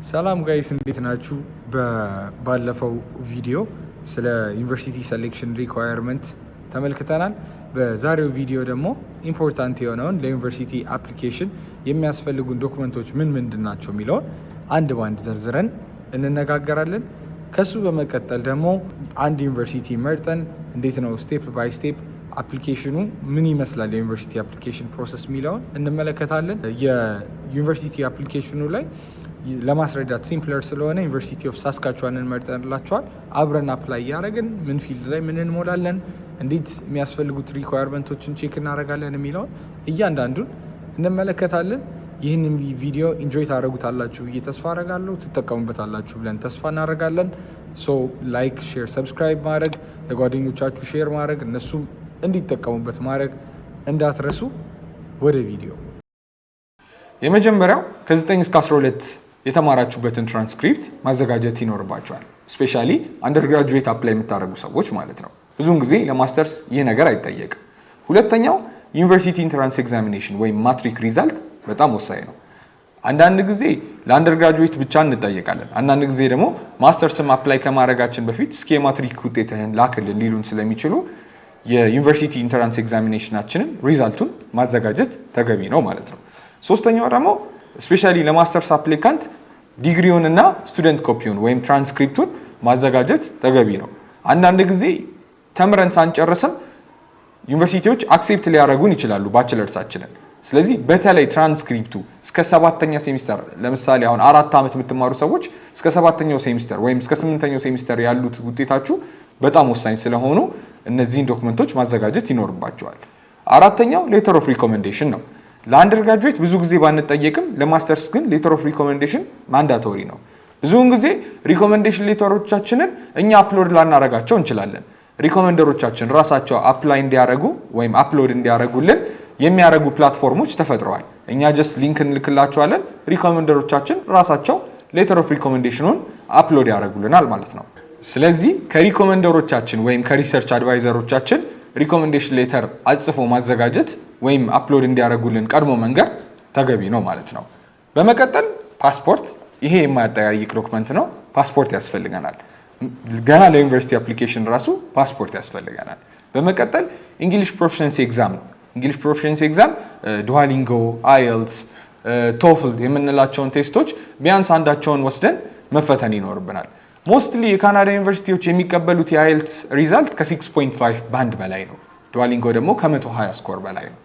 ሰላም ጋይስ እንዴት ናችሁ? ባለፈው ቪዲዮ ስለ ዩኒቨርሲቲ ሴሌክሽን ሪኳየርመንት ተመልክተናል። በዛሬው ቪዲዮ ደግሞ ኢምፖርታንት የሆነውን ለዩኒቨርሲቲ አፕሊኬሽን የሚያስፈልጉን ዶክመንቶች ምን ምንድን ናቸው የሚለውን አንድ ባንድ ዘርዝረን እንነጋገራለን። ከሱ በመቀጠል ደግሞ አንድ ዩኒቨርሲቲ መርጠን እንዴት ነው ስቴፕ ባይ ስቴፕ አፕሊኬሽኑ ምን ይመስላል የዩኒቨርሲቲ አፕሊኬሽን ፕሮሰስ የሚለውን እንመለከታለን። የዩኒቨርሲቲ አፕሊኬሽኑ ላይ ለማስረዳት ሲምፕለር ስለሆነ ዩኒቨርሲቲ ኦፍ ሳስካቹዋንን መርጠንላቸዋል። አብረን አፕላይ እያደረግን ምን ፊልድ ላይ ምን እንሞላለን፣ እንዴት የሚያስፈልጉት ሪኳየርመንቶችን ቼክ እናደርጋለን የሚለውን እያንዳንዱን እንመለከታለን። ይህንን ቪዲዮ ኢንጆይ ታደርጉታላችሁ ብዬ ተስፋ አደርጋለሁ። ትጠቀሙበታላችሁ ብለን ተስፋ እናደርጋለን። ሶ ላይክ፣ ሼር፣ ሰብስክራይብ ማድረግ ለጓደኞቻችሁ ሼር ማድረግ እነሱም እንዲጠቀሙበት ማድረግ እንዳትረሱ። ወደ ቪዲዮ የመጀመሪያው ከ9 እስከ 12 የተማራችሁበትን ትራንስክሪፕት ማዘጋጀት ይኖርባችኋል። ስፔሻሊ አንደርግራጁዌት አፕላይ የምታደርጉ ሰዎች ማለት ነው። ብዙውን ጊዜ ለማስተርስ ይህ ነገር አይጠየቅም። ሁለተኛው ዩኒቨርሲቲ ኢንትራንስ ኤግዛሚኔሽን ወይም ማትሪክ ሪዛልት በጣም ወሳኝ ነው። አንዳንድ ጊዜ ለአንደርግራጁዌት ብቻ እንጠየቃለን። አንዳንድ ጊዜ ደግሞ ማስተርስም አፕላይ ከማድረጋችን በፊት እስኪ የማትሪክ ውጤትህን ላክልን ሊሉን ስለሚችሉ የዩኒቨርሲቲ ኢንትራንስ ኤግዛሚኔሽናችንን ሪዛልቱን ማዘጋጀት ተገቢ ነው ማለት ነው። ሶስተኛው ደግሞ ስፔሻሊ ለማስተርስ አፕሊካንት ዲግሪውን እና ስቱደንት ኮፒውን ወይም ትራንስክሪፕቱን ማዘጋጀት ተገቢ ነው። አንዳንድ ጊዜ ተምረን ሳንጨርስም ዩኒቨርሲቲዎች አክሴፕት ሊያደርጉን ይችላሉ ባችለርሳችንን። ስለዚህ በተለይ ትራንስክሪፕቱ እስከ 7ኛ ሴሚስተር ለምሳሌ አሁን 4 ዓመት የምትማሩ ሰዎች እስከ 7ኛው ሴሚስተር ወይም እስከ 8ኛው ሴሚስተር ያሉት ውጤታችሁ በጣም ወሳኝ ስለሆኑ እነዚህን ዶክመንቶች ማዘጋጀት ይኖርባቸዋል። አራተኛው ሌተር ኦፍ ሪኮሜንዴሽን ነው። ለአንደርግራጁዌት ብዙ ጊዜ ባንጠየቅም ለማስተርስ ግን ሌተር ኦፍ ሪኮሜንዴሽን ማንዳቶሪ ነው። ብዙውን ጊዜ ሪኮሜንዴሽን ሌተሮቻችንን እኛ አፕሎድ ላናረጋቸው እንችላለን። ሪኮሜንደሮቻችን ራሳቸው አፕላይ እንዲያረጉ ወይም አፕሎድ እንዲያረጉልን የሚያረጉ ፕላትፎርሞች ተፈጥረዋል። እኛ ጀስት ሊንክ እንልክላቸዋለን። ሪኮሜንደሮቻችን ራሳቸው ሌተር ኦፍ ሪኮሜንዴሽኑን አፕሎድ ያደርጉልናል ማለት ነው። ስለዚህ ከሪኮሜንደሮቻችን ወይም ከሪሰርች አድቫይዘሮቻችን ሪኮሜንዴሽን ሌተር አጽፎ ማዘጋጀት ወይም አፕሎድ እንዲያደርጉልን ቀድሞ መንገር ተገቢ ነው ማለት ነው። በመቀጠል ፓስፖርት፣ ይሄ የማያጠያይቅ ዶክመንት ነው። ፓስፖርት ያስፈልገናል። ገና ለዩኒቨርሲቲ አፕሊኬሽን ራሱ ፓስፖርት ያስፈልገናል። በመቀጠል እንግሊሽ ፕሮፊሸንሲ ኤግዛም ነው። እንግሊሽ ፕሮፊሸንሲ ኤግዛም ዱዋሊንጎ፣ አይኤልትስ፣ ቶፍል የምንላቸውን ቴስቶች ቢያንስ አንዳቸውን ወስደን መፈተን ይኖርብናል። ሞስትሊ የካናዳ ዩኒቨርሲቲዎች የሚቀበሉት የአይኤልትስ ሪዛልት ከ6.5 ባንድ በላይ ነው። ዱዋሊንጎ ደግሞ ከ120 ስኮር በላይ ነው።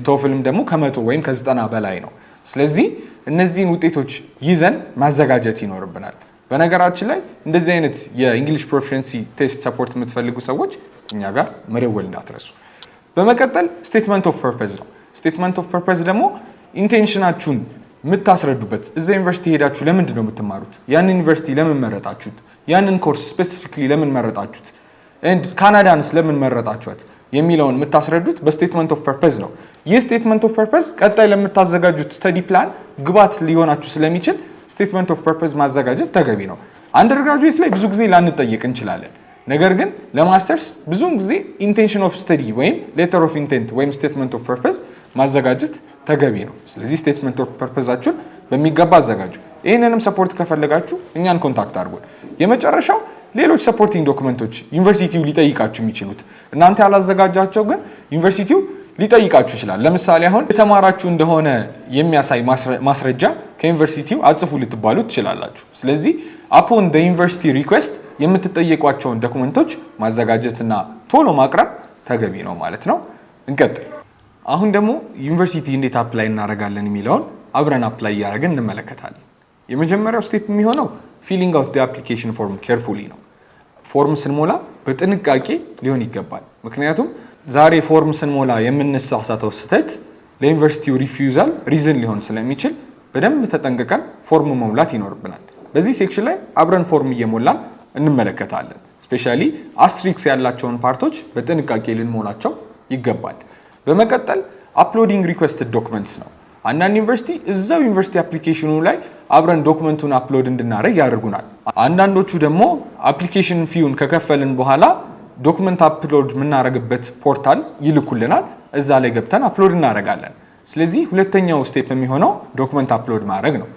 ቶፍልም ደግሞ ከ100 ወይም ከ90 በላይ ነው። ስለዚህ እነዚህን ውጤቶች ይዘን ማዘጋጀት ይኖርብናል። በነገራችን ላይ እንደዚህ አይነት የእንግሊሽ ፕሮፊሸንሲ ቴስት ሰፖርት የምትፈልጉ ሰዎች እኛ ጋር መደወል እንዳትረሱ። በመቀጠል ስቴትመንት ኦፍ ፐርፐዝ ነው። ስቴትመንት ኦፍ ፐርፐዝ ደግሞ ኢንቴንሽናችሁን የምታስረዱበት፣ እዛ ዩኒቨርሲቲ ሄዳችሁ ለምንድን ነው የምትማሩት፣ ያንን ዩኒቨርሲቲ ለምን መረጣችሁት፣ ያንን ኮርስ ስፔሲፊክሊ ለምን መረጣችሁት፣ ካናዳንስ ለምን መረጣችኋት የሚለውን የምታስረዱት በስቴትመንት ኦፍ ፐርፐዝ ነው። ይህ ስቴትመንት ኦፍ ፐርፐዝ ቀጣይ ለምታዘጋጁት ስተዲ ፕላን ግባት ሊሆናችሁ ስለሚችል ስቴትመንት ኦፍ ፐርፐዝ ማዘጋጀት ተገቢ ነው። አንደርግራጁዌት ላይ ብዙ ጊዜ ላንጠየቅ እንችላለን። ነገር ግን ለማስተርስ ብዙውን ጊዜ ኢንቴንሽን ኦፍ ስተዲ ወይም ሌተር ኦፍ ኢንቴንት ወይም ስቴትመንት ኦፍ ፐርፐዝ ማዘጋጀት ተገቢ ነው። ስለዚህ ስቴትመንት ኦፍ ፐርፐዛችሁን በሚገባ አዘጋጁ። ይህንንም ሰፖርት ከፈለጋችሁ እኛን ኮንታክት አድርጉን። የመጨረሻው ሌሎች ሰፖርቲንግ ዶክመንቶች ዩኒቨርሲቲው ሊጠይቃችሁ የሚችሉት እናንተ ያላዘጋጃቸው ግን ዩኒቨርሲቲው ሊጠይቃችሁ ይችላል። ለምሳሌ አሁን የተማራችሁ እንደሆነ የሚያሳይ ማስረጃ ከዩኒቨርሲቲው አጽፉ ልትባሉ ትችላላችሁ። ስለዚህ አፖን ደ ዩኒቨርሲቲ ሪኩዌስት የምትጠየቋቸውን ዶክመንቶች ማዘጋጀትና ቶሎ ማቅረብ ተገቢ ነው ማለት ነው። እንቀጥል። አሁን ደግሞ ዩኒቨርሲቲ እንዴት አፕላይ እናደርጋለን የሚለውን አብረን አፕላይ እያደረግን እንመለከታለን። የመጀመሪያው ስቴፕ የሚሆነው ፊሊንግ አውት ዲ አፕሊኬሽን ፎርም ኬርፉሊ ነው። ፎርም ስንሞላ በጥንቃቄ ሊሆን ይገባል። ምክንያቱም ዛሬ ፎርም ስንሞላ የምንሳሳተው ስህተት ለዩኒቨርሲቲው ሪፊውዛል ሪዝን ሊሆን ስለሚችል በደንብ ተጠንቅቀን ፎርም መሙላት ይኖርብናል። በዚህ ሴክሽን ላይ አብረን ፎርም እየሞላን እንመለከታለን። ስፔሻሊ አስትሪክስ ያላቸውን ፓርቶች በጥንቃቄ ልንሞላቸው ይገባል። በመቀጠል አፕሎዲንግ ሪኩዌስትድ ዶክመንትስ ነው። አንዳንድ ዩኒቨርሲቲ እዛው ዩኒቨርሲቲ አፕሊኬሽኑ ላይ አብረን ዶክመንቱን አፕሎድ እንድናደርግ ያደርጉናል። አንዳንዶቹ ደግሞ አፕሊኬሽን ፊውን ከከፈልን በኋላ ዶክመንት አፕሎድ የምናደርግበት ፖርታል ይልኩልናል። እዛ ላይ ገብተን አፕሎድ እናደርጋለን። ስለዚህ ሁለተኛው ስቴፕ የሚሆነው ዶክመንት አፕሎድ ማድረግ ነው።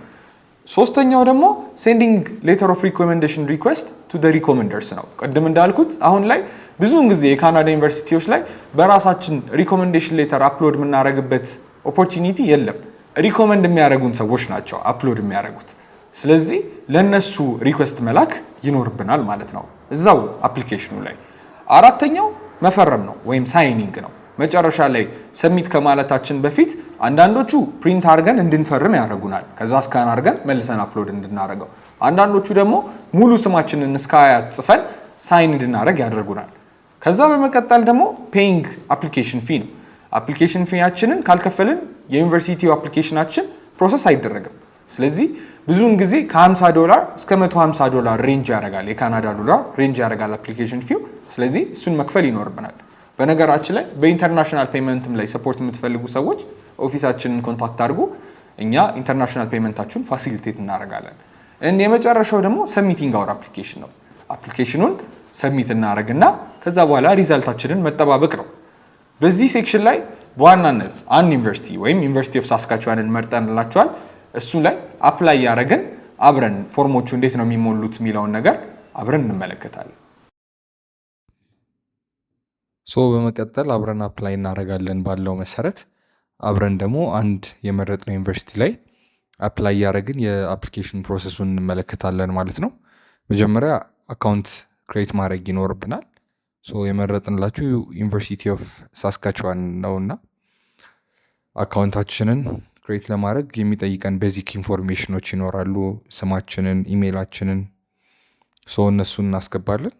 ሶስተኛው ደግሞ ሴንዲንግ ሌተር ኦፍ ሪኮሜንዴሽን ሪኩዌስት ቱ ዘ ሪኮመንደርስ ነው። ቅድም እንዳልኩት አሁን ላይ ብዙውን ጊዜ የካናዳ ዩኒቨርሲቲዎች ላይ በራሳችን ሪኮሜንዴሽን ሌተር አፕሎድ የምናደርግበት ኦፖርቹኒቲ የለም። ሪኮመንድ የሚያደርጉን ሰዎች ናቸው አፕሎድ የሚያደርጉት። ስለዚህ ለነሱ ሪኩዌስት መላክ ይኖርብናል ማለት ነው እዛው አፕሊኬሽኑ ላይ። አራተኛው መፈረም ነው ወይም ሳይኒንግ ነው። መጨረሻ ላይ ሰሚት ከማለታችን በፊት አንዳንዶቹ ፕሪንት አድርገን እንድንፈርም ያደርጉናል። ከዛ ስካን አድርገን መልሰን አፕሎድ እንድናደርገው። አንዳንዶቹ ደግሞ ሙሉ ስማችንን እስከ አያት ጽፈን ሳይን እንድናደርግ ያደርጉናል። ከዛ በመቀጠል ደግሞ ፔይንግ አፕሊኬሽን ፊ ነው። አፕሊኬሽን ፊያችንን ካልከፈልን የዩኒቨርሲቲው አፕሊኬሽናችን ፕሮሰስ አይደረግም። ስለዚህ ብዙውን ጊዜ ከ$50 እስከ $150 ሬንጅ ያደርጋል፣ የካናዳ ዶላር ሬንጅ ያደርጋል አፕሊኬሽን ፊው። ስለዚህ እሱን መክፈል ይኖርብናል። በነገራችን ላይ በኢንተርናሽናል ፔመንትም ላይ ሰፖርት የምትፈልጉ ሰዎች ኦፊሳችንን ኮንታክት አድርጉ። እኛ ኢንተርናሽናል ፔመንታችሁን ፋሲሊቴት እናደርጋለን። የመጨረሻው ደግሞ ሰሚቲንግ አወር አፕሊኬሽን ነው። አፕሊኬሽኑን ሰሚት እናደርግና ከዛ በኋላ ሪዛልታችንን መጠባበቅ ነው። በዚህ ሴክሽን ላይ በዋናነት አንድ ዩኒቨርሲቲ ወይም ዩኒቨርሲቲ ኦፍ ሳስካቹዋንን መርጠንላቸዋል። እሱ ላይ አፕላይ ያደረግን አብረን ፎርሞቹ እንዴት ነው የሚሞሉት የሚለውን ነገር አብረን እንመለከታለን። በመቀጠል አብረን አፕላይ እናደርጋለን ባለው መሰረት አብረን ደግሞ አንድ የመረጥነው ዩኒቨርሲቲ ላይ አፕላይ ያደረግን የአፕሊኬሽን ፕሮሰሱን እንመለከታለን ማለት ነው። መጀመሪያ አካውንት ክሬት ማድረግ ይኖርብናል። የመረጥንላችሁ ዩኒቨርሲቲ ኦፍ ሳስካቹዋን ነውና አካውንታችንን ክሬት ለማድረግ የሚጠይቀን ቤዚክ ኢንፎርሜሽኖች ይኖራሉ። ስማችንን፣ ኢሜይላችንን እነሱን እናስገባለን።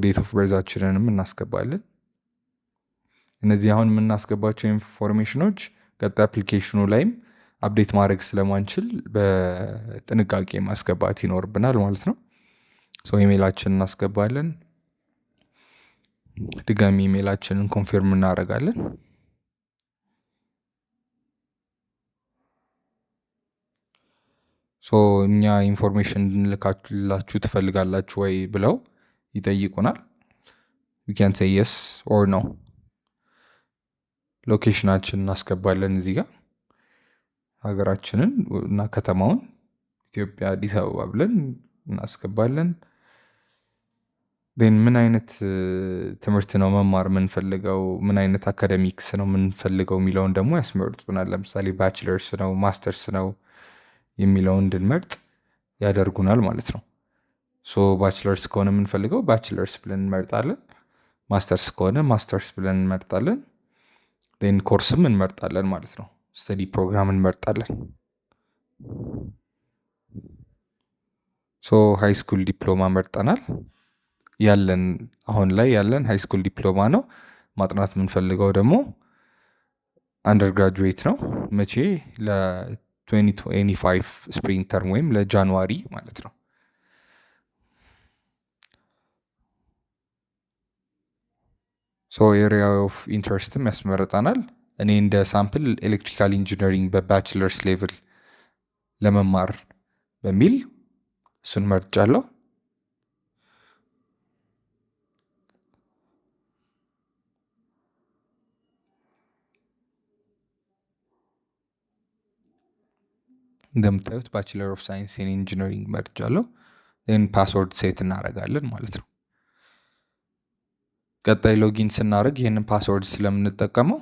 ዴት ኦፍ በርዛችንንም እናስገባለን። እነዚህ አሁን የምናስገባቸው ኢንፎርሜሽኖች ቀጣይ አፕሊኬሽኑ ላይም አፕዴት ማድረግ ስለማንችል በጥንቃቄ ማስገባት ይኖርብናል ማለት ነው። ኢሜይላችንን እናስገባለን። ድጋሚ ኢሜይላችንን ኮንፊርም እናደርጋለን። እኛ ኢንፎርሜሽን እንልካላችሁ ትፈልጋላችሁ ወይ ብለው ይጠይቁናል። we can say yes or no። ሎኬሽናችንን እናስገባለን። እዚህ ጋር ሀገራችንን እና ከተማውን ኢትዮጵያ አዲስ አበባ ብለን እናስገባለን። ምን አይነት ትምህርት ነው መማር የምንፈልገው፣ ምን አይነት አካደሚክስ ነው የምንፈልገው የሚለውን ደግሞ ያስመርጡናል። ለምሳሌ ባችለርስ ነው ማስተርስ ነው የሚለውን እንድንመርጥ ያደርጉናል ማለት ነው። ባችለርስ ከሆነ የምንፈልገው ባችለርስ ብለን እንመርጣለን። ማስተርስ ከሆነ ማስተርስ ብለን እንመርጣለን። ኮርስም እንመርጣለን ማለት ነው። ስተዲ ፕሮግራም እንመርጣለን። ሃይ ስኩል ዲፕሎማ መርጠናል። አሁን ላይ ያለን ሃይ ስኩል ዲፕሎማ ነው። ማጥናት የምንፈልገው ደግሞ አንደርግራጁዌት ነው። መቼ? ለ2025 ስፕሪንግ ተርም ወይም ለጃንዋሪ ማለት ነው። ኤሪያ ኦፍ ኢንትረስትም ያስመርጠናል። እኔ እንደ ሳምፕል ኤሌክትሪካል ኢንጂነሪንግ በባችለርስ ሌቭል ለመማር በሚል እሱን መርጫለሁ። እንደምታዩት ባችለር ኦፍ ሳይንስ ኢን ኢንጂነሪንግ መርጫለሁ። ፓስወርድ ሴት እናደርጋለን ማለት ነው። ቀጣይ ሎጊን ስናደርግ ይህንን ፓስወርድ ስለምንጠቀመው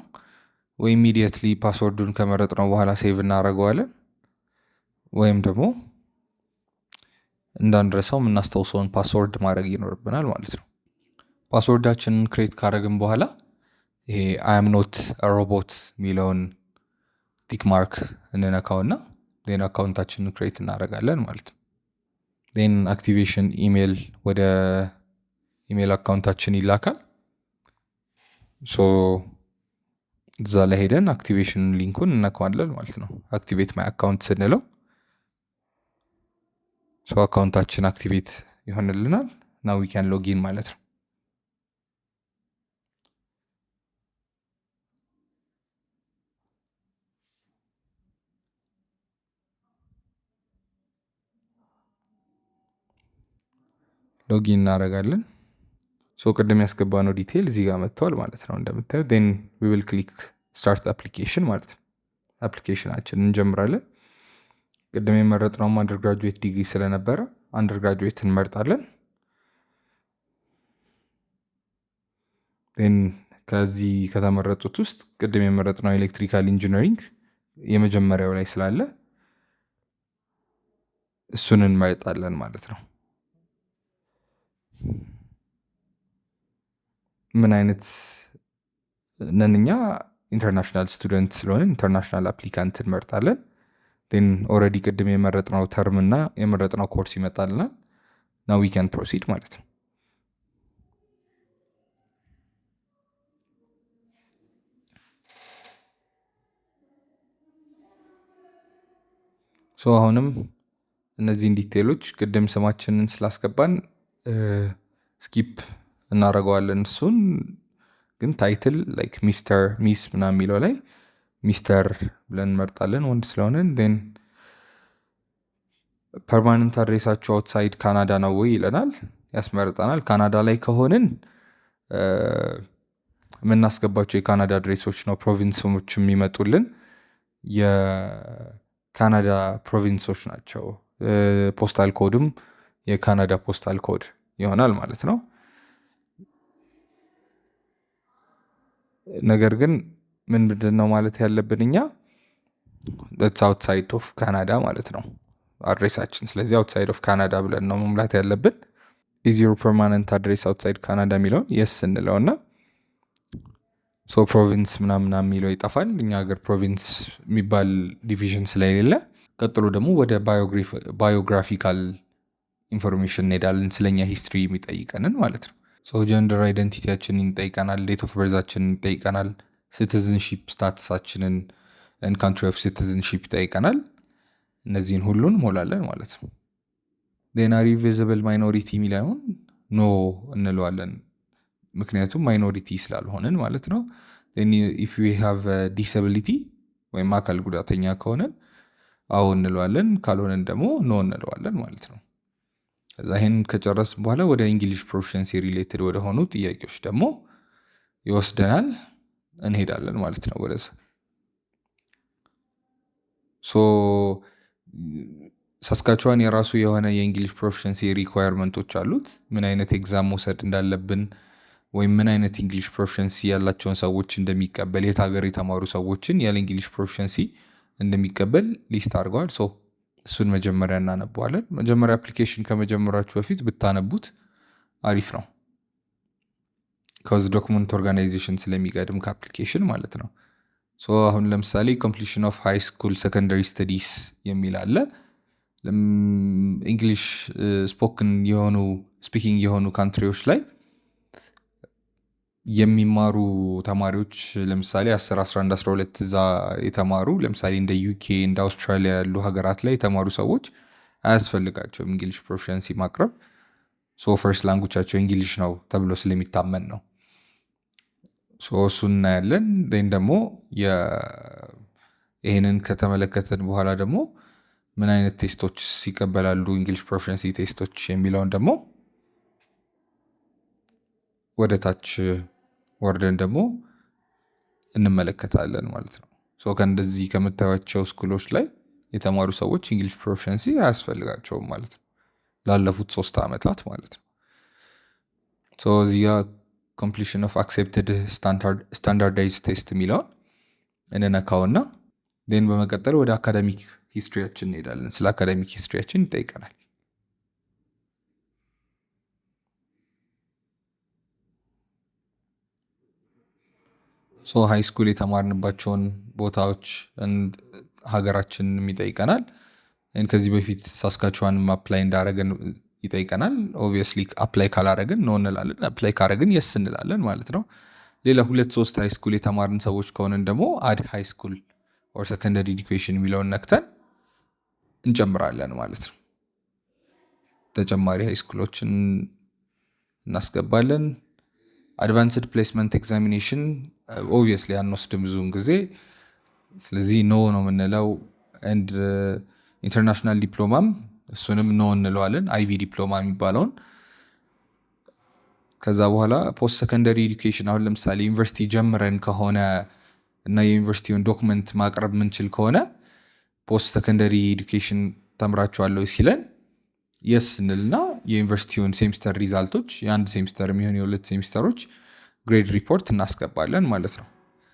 ወይ ኢሚዲየትሊ ፓስወርዱን ከመረጥነው በኋላ ሴቭ እናደርገዋለን ወይም ደግሞ እንዳንረሳው የምናስታውሰውን ፓስወርድ ማድረግ ይኖርብናል ማለት ነው። ፓስወርዳችንን ክሬት ካደረግን በኋላ ይሄ አይ አም ኖት ሮቦት የሚለውን ቲክ ማርክ እንነካውና አካውንታችንን ክሬት እናደርጋለን ማለት ነው። አክቲቬሽን ኢሜይል ወደ ኢሜይል አካውንታችን ይላካል። እዛ ላይ ሄደን አክቲቬሽን ሊንኩን እነካዋለን ማለት ነው። አክቲቬት ማይ አካውንት ስንለው አካውንታችን አክቲቬት ይሆንልናል እና ዊ ካን ሎጊን ማለት ነው። ሎጊን እናደርጋለን። ቅድም ያስገባነው ዲቴይል እዚህ ጋር መጥተዋል ማለት ነው እንደምታዩት። ዊ ዊል ክሊክ ስታርት አፕሊኬሽን ማለት ነው። አፕሊኬሽናችንን እንጀምራለን። ቅድም የመረጥነውም አንደርግራጁዌት ዲግሪ ስለነበረ አንደርግራጁዌት እንመርጣለን። ከዚህ ከተመረጡት ውስጥ ቅድም የመረጥነው ኤሌክትሪካል ኢንጂነሪንግ የመጀመሪያው ላይ ስላለ እሱን እንመርጣለን ማለት ነው። ምን አይነት ነን እኛ? ኢንተርናሽናል ስቱደንት ስለሆነ ኢንተርናሽናል አፕሊካንት እንመርጣለን። ኦልሬዲ ቅድም የመረጥነው ተርም እና የመረጥነው ኮርስ ይመጣልናል። ናው ዊ ካን ፕሮሲድ ማለት ነው። አሁንም እነዚህን ዲቴሎች ቅድም ስማችንን ስላስገባን ስኪፕ እናደርገዋለን። እሱን ግን ታይትል ላይክ ሚስተር ሚስ ምናምን የሚለው ላይ ሚስተር ብለን እንመርጣለን ወንድ ስለሆነን። ን ፐርማነንት አድሬሳቸው አውትሳይድ ካናዳ ነው ወይ ይለናል፣ ያስመርጠናል። ካናዳ ላይ ከሆንን የምናስገባቸው የካናዳ አድሬሶች ነው ፕሮቪንሶች የሚመጡልን የካናዳ ፕሮቪንሶች ናቸው። ፖስታል ኮድም የካናዳ ፖስታል ኮድ ይሆናል ማለት ነው። ነገር ግን ምንድን ነው ማለት ያለብን እኛ አውትሳይድ ኦፍ ካናዳ ማለት ነው አድሬሳችን። ስለዚህ አውትሳይድ ኦፍ ካናዳ ብለን ነው መሙላት ያለብን። ኢዝ ዩር ፐርማነንት አድሬስ አውትሳይድ ካናዳ የሚለውን የስ እንለውና ፕሮቪንስ ምናምና የሚለው ይጠፋል። እኛ ሀገር ፕሮቪንስ የሚባል ዲቪዥን ስለሌለ፣ ቀጥሎ ደግሞ ወደ ባዮግራፊካል ኢንፎርሜሽን እንሄዳለን። ስለኛ ሂስትሪ የሚጠይቀንን ማለት ነው። ጀንደር አይደንቲቲያችንን ይጠይቀናል። ዴት ኦፍ በርዛችንን ይጠይቀናል። ሲቲዝንሺፕ ስታትሳችንን ካንትሪ ኦፍ ሲቲዝንሺፕ ይጠይቀናል። እነዚህን ሁሉን ሞላለን ማለት ነው። ዴናሪ ቪዚብል ማይኖሪቲ የሚለውን ኖ እንለዋለን፣ ምክንያቱም ማይኖሪቲ ስላልሆንን ማለት ነው። ኢፍ ዊ ሃቭ ዲስብሊቲ ወይም አካል ጉዳተኛ ከሆነን አዎ እንለዋለን፣ ካልሆነን ደግሞ ኖ እንለዋለን ማለት ነው። ከዛ ይህን ከጨረስ በኋላ ወደ እንግሊሽ ፕሮፊሸንሲ ሪሌትድ ወደሆኑ ጥያቄዎች ደግሞ ይወስደናል፣ እንሄዳለን ማለት ነው ወደዛ። ሳስካቹዋን የራሱ የሆነ የእንግሊሽ ፕሮፊሸንሲ ሪኳየርመንቶች አሉት። ምን አይነት ኤግዛም መውሰድ እንዳለብን ወይም ምን አይነት እንግሊሽ ፕሮፊሸንሲ ያላቸውን ሰዎች እንደሚቀበል፣ የት ሀገር የተማሩ ሰዎችን ያለ እንግሊሽ ፕሮፊሸንሲ እንደሚቀበል ሊስት አድርገዋል። እሱን መጀመሪያ እናነበዋለን። መጀመሪያ አፕሊኬሽን ከመጀመራችሁ በፊት ብታነቡት አሪፍ ነው። ከዚ ዶክመንት ኦርጋናይዜሽን ስለሚቀድም ከአፕሊኬሽን ማለት ነው። አሁን ለምሳሌ ኮምፕሊሽን ኦፍ ሃይ ስኩል ሰከንደሪ ስተዲስ የሚል አለ። እንግሊሽ ስፒኪንግ የሆኑ ካንትሪዎች ላይ የሚማሩ ተማሪዎች ለምሳሌ 10፣ 11፣ 12 እዛ የተማሩ ለምሳሌ እንደ ዩኬ እንደ አውስትራሊያ ያሉ ሀገራት ላይ የተማሩ ሰዎች አያስፈልጋቸውም እንግሊሽ ፕሮፊሸንሲ ማቅረብ። ፈርስት ላንጉቻቸው እንግሊሽ ነው ተብሎ ስለሚታመን ነው። እሱን እናያለን። ደግሞ ይህንን ከተመለከተን በኋላ ደግሞ ምን አይነት ቴስቶች ይቀበላሉ እንግሊሽ ፕሮፊሸንሲ ቴስቶች የሚለውን ደግሞ ወደ ታች ወርደን ደግሞ እንመለከታለን ማለት ነው። ከእንደዚህ ከምታዩቸው ስኩሎች ላይ የተማሩ ሰዎች እንግሊሽ ፕሮፊሸንሲ አያስፈልጋቸውም ማለት ነው ላለፉት 3 ዓመታት ማለት ነው። እዚያ ኮምፕሊሽን ኦፍ አክሴፕትድ ስታንዳርዳይዝ ቴስት የሚለውን እንነካውና ን በመቀጠል ወደ አካዳሚክ ሂስትሪያችን እንሄዳለን። ስለ አካዳሚክ ሂስትሪያችን ይጠይቀናል። ሃይ ስኩል የተማርንባቸውን ቦታዎች ሀገራችንን ይጠይቀናል። ከዚህ በፊት ሳስካቹዋንም አፕላይ እንዳረግን ይጠይቀናል። ኦብቪየስሊ አፕላይ ካላረግን ኖ እንላለን፣ አፕላይ ካረግን የስ እንላለን ማለት ነው። ሌላ 2-3 ሃይ ስኩል የተማርን ሰዎች ከሆነን ደግሞ አድ ሃይ ስኩል ኦር ሰከንደሪ ኤዱኬሽን የሚለውን ነክተን እንጨምራለን ማለት ነው። ተጨማሪ ሃይ ስኩሎችን እናስገባለን። አድቫንስድ ፕሌስመንት ኤግዛሚኔሽን ኦብቪየስሊ አንወስድም ብዙውን ጊዜ፣ ስለዚህ ኖ ነው የምንለው። ኤንድ ኢንተርናሽናል ዲፕሎማም እሱንም ኖ እንለዋለን፣ አይቪ ዲፕሎማ የሚባለውን። ከዛ በኋላ ፖስት ሰከንደሪ ኤዱኬሽን አሁን ለምሳሌ ዩኒቨርሲቲ ጀምረን ከሆነ እና የዩኒቨርሲቲውን ዶክመንት ማቅረብ ምንችል ከሆነ ፖስት ሰከንደሪ ኤዱኬሽን ተምራችኋለሁ ሲለን የስ እንልና የዩኒቨርሲቲውን ሴሚስተር ሪዛልቶች የአንድ ሴሚስተር የሚሆን የሁለት ሴሚስተሮች ግሬድ ሪፖርት እናስገባለን ማለት ነው።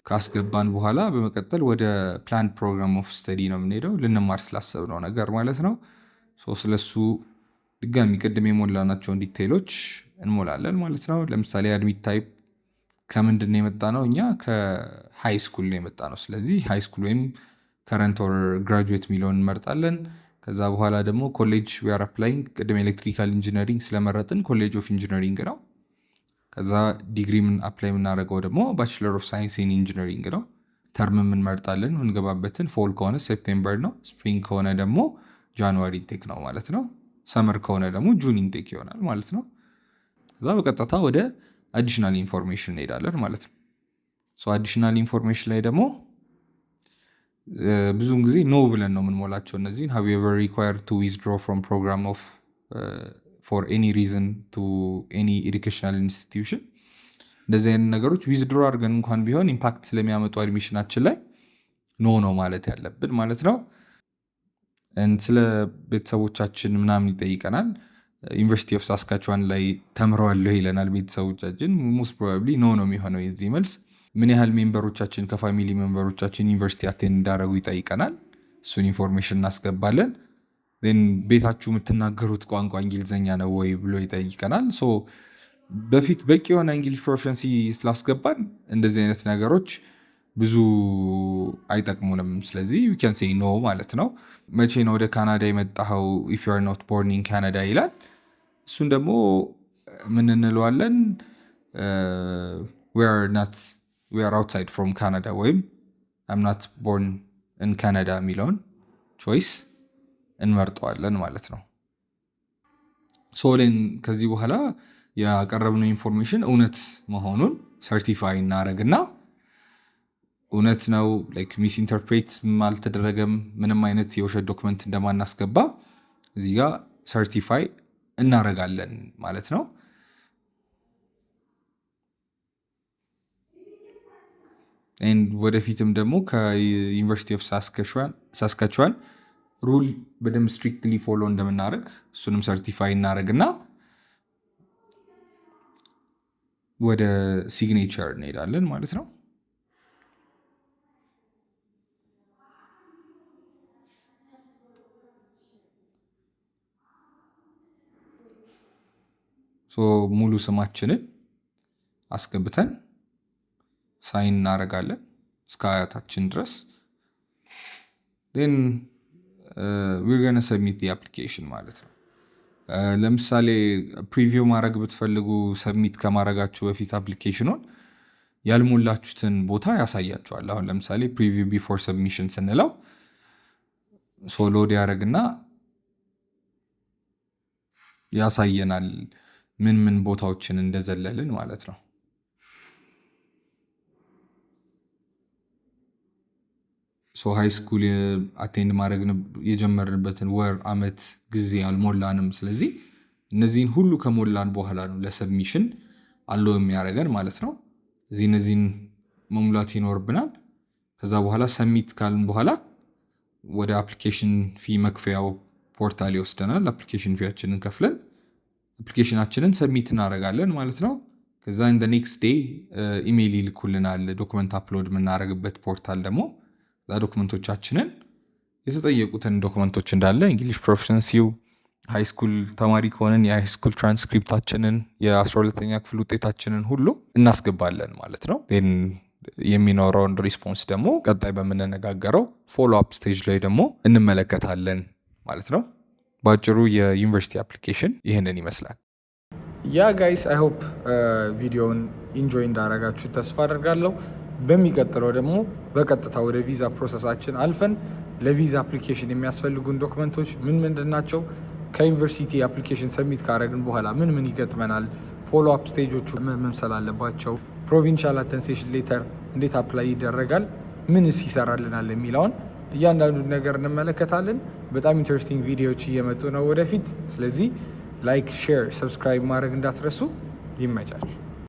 ካስገባን በኋላ በመቀጠል ወደ ፕላን ፕሮግራም ኦፍ ስተዲ ነው የምንሄደው፣ ልንማር ስላሰብነው ነገር ማለት ነው። ስለሱ ድጋሚ ቅድም የሞላናቸውን ዲቴይሎች እንሞላለን ማለት ነው። ለምሳሌ አድሚት ታይፕ ከምንድን ነው የመጣ ነው? እኛ ከሃይ ስኩል ነው የመጣ ነው። ስለዚህ ሃይ ስኩል ወይም ከረንት ኦር ግራጁዌት የሚለውን እንመርጣለን። ከዛ በኋላ ደግሞ ኮሌጅ ዊ አር አፕላይንግ፣ ቅድም ኤሌክትሪካል ኢንጂነሪንግ ስለመረጥን ኮሌጅ ኦፍ ኢንጂነሪንግ ነው። ከዛ ዲግሪ ምን አፕላይ የምናደርገው ደግሞ ባችለር ኦፍ ሳይንስ ኢን ኢንጂነሪንግ ነው። ተርም የምንመርጣለን፣ የምንገባበትን ፎል ከሆነ ሴፕቴምበር ነው፣ ስፕሪንግ ከሆነ ደግሞ ጃንዋሪ ኢንቴክ ነው ማለት ነው። ሰመር ከሆነ ደግሞ ጁን ኢንቴክ ይሆናል ማለት ነው። ከዛ በቀጥታ ወደ አዲሽናል ኢንፎርሜሽን እንሄዳለን ማለት ነው። አዲሽናል ኢንፎርሜሽን ላይ ደግሞ ብዙውን ጊዜ ኖ ብለን ነው የምንሞላቸው እነዚህን። ሃቭ ዩ ኤቨር ሪኳየርድ ቱ ዊዝድሮ ፍሮም ፕሮግራም ኦፍ ፎር ኤኒ ሪዝን ቱ ኤኒ ኤዱኬሽናል ኢንስቲትዩሽን። እንደዚህ አይነት ነገሮች ዊዝድሮ አድርገን እንኳን ቢሆን ኢምፓክት ስለሚያመጡ አድሚሽናችን ላይ ኖ ነው ማለት ያለብን ማለት ነው። ስለ ቤተሰቦቻችን ምናምን ይጠይቀናል። ዩኒቨርሲቲ ኦፍ ሳስካቹዋን ላይ ተምረዋለሁ ይለናል ቤተሰቦቻችን። ሞስት ፕሮባብሊ ኖ ነው የሚሆነው የዚህ መልስ። ምን ያህል ሜምበሮቻችን ከፋሚሊ ሜምበሮቻችን ዩኒቨርሲቲ አቴንድ እንዳደረጉ ይጠይቀናል። እሱን ኢንፎርሜሽን እናስገባለን። ቤታችሁ የምትናገሩት ቋንቋ እንግሊዝኛ ነው ወይ ብሎ ይጠይቀናል። በፊት በቂ የሆነ እንግሊሽ ፕሮፊሸንሲ ስላስገባን እንደዚህ አይነት ነገሮች ብዙ አይጠቅሙንም። ስለዚህ ዊ ካን ሴይ ኖ ማለት ነው። መቼ ነው ወደ ካናዳ የመጣኸው? ኢፍ ዩ አር ኖት ቦርን ኢን ካናዳ ይላል። እሱን ደግሞ ምን እንለዋለን? ዊ አር አውትሳይድ ፍሮም ካናዳ ወይም አም ናት ቦርን ኢን ካናዳ የሚለውን ቾይስ እንመርጠዋለን ማለት ነው። ሶሌን ከዚህ በኋላ ያቀረብነው ኢንፎርሜሽን እውነት መሆኑን ሰርቲፋይ እናደርግና እውነት ነው ሚስ ኢንተርፕሬት አልተደረገም፣ ምንም አይነት የውሸት ዶክመንት እንደማናስገባ እዚህ ጋር ሰርቲፋይ እናደርጋለን ማለት ነው። ወደፊትም ደግሞ ከዩኒቨርሲቲ ኦፍ ሳስካቹዋን ሩል በደንብ ስትሪክትሊ ፎሎ እንደምናደርግ እሱንም ሰርቲፋይ እናደርግና ወደ ሲግኔቸር እንሄዳለን ማለት ነው። ሙሉ ስማችንን አስገብተን ሳይን እናደርጋለን እስከ አያታችን ድረስ። we're gonna submit the application ማለት ነው። ለምሳሌ ፕሪቪው ማድረግ ብትፈልጉ ሰብሚት ከማድረጋችሁ በፊት አፕሊኬሽኑን ያልሞላችሁትን ቦታ ያሳያችኋል። አሁን ለምሳሌ ፕሪቪው ቢፎር ሰብሚሽን ስንለው ሎድ ያደርግና ያሳየናል ምን ቦታዎችን እንደዘለልን ማለት ነው። ሃይ ስኩል አቴንድ ማድረግ የጀመርንበትን ወር፣ አመት፣ ጊዜ አልሞላንም። ስለዚህ እነዚህን ሁሉ ከሞላን በኋላ ነው ለሰብሚሽን አለው የሚያደርገን ማለት ነው። እነዚህን መሙላት ይኖርብናል። ከዛ በኋላ ሰሚት ካልን በኋላ ወደ አፕሊኬሽን ፊ መክፈያው ፖርታል ይወስደናል። አፕሊኬሽን ፊያችንን ከፍለን አፕሊኬሽናችንን ሰብሚት እናደርጋለን ማለት ነው። ከዛ ኢን ኔክስት ዴይ ኢሜይል ይልኩልናል ዶክመንት አፕሎድ የምናደርግበት ፖርታል ደግሞ ዶክመንቶቻችንን የተጠየቁትን ዶክመንቶች እንዳለ እንግሊሽ ፕሮፊሸንሲው፣ ሃይስኩል ተማሪ ከሆነን የሃይስኩል ትራንስክሪፕታችንን፣ የ12ኛ ክፍል ውጤታችንን ሁሉ እናስገባለን ማለት ነው። የሚኖረውን ሪስፖንስ ደግሞ ቀጣይ በምንነጋገረው ፎሎ አፕ ስቴጅ ላይ ደግሞ እንመለከታለን ማለት ነው። በአጭሩ የዩኒቨርሲቲ አፕሊኬሽን ይህንን ይመስላል። ያ ጋይስ አይ ሆፕ ቪዲዮውን ኢንጆይ እንዳደረጋችሁ ተስፋ አደርጋለሁ። በሚቀጥለው ደግሞ በቀጥታ ወደ ቪዛ ፕሮሰሳችን አልፈን ለቪዛ አፕሊኬሽን የሚያስፈልጉን ዶክመንቶች ምን ምንድን ናቸው፣ ከዩኒቨርሲቲ አፕሊኬሽን ሰብሚት ካደረግን በኋላ ምን ይገጥመናል፣ ፎሎ አፕ ስቴጆቹ ምን መምሰል አለባቸው፣ ፕሮቪንሻል አተንሴሽን ሌተር እንዴት አፕላይ ይደረጋል፣ ምንስ ይሰራልናል የሚለውን እያንዳንዱ ነገር እንመለከታለን። በጣም ኢንተረስቲንግ ቪዲዮዎች እየመጡ ነው ወደፊት። ስለዚህ ላይክ፣ ሼር፣ ሰብስክራይብ ማድረግ እንዳትረሱ። ይመቻችሁ።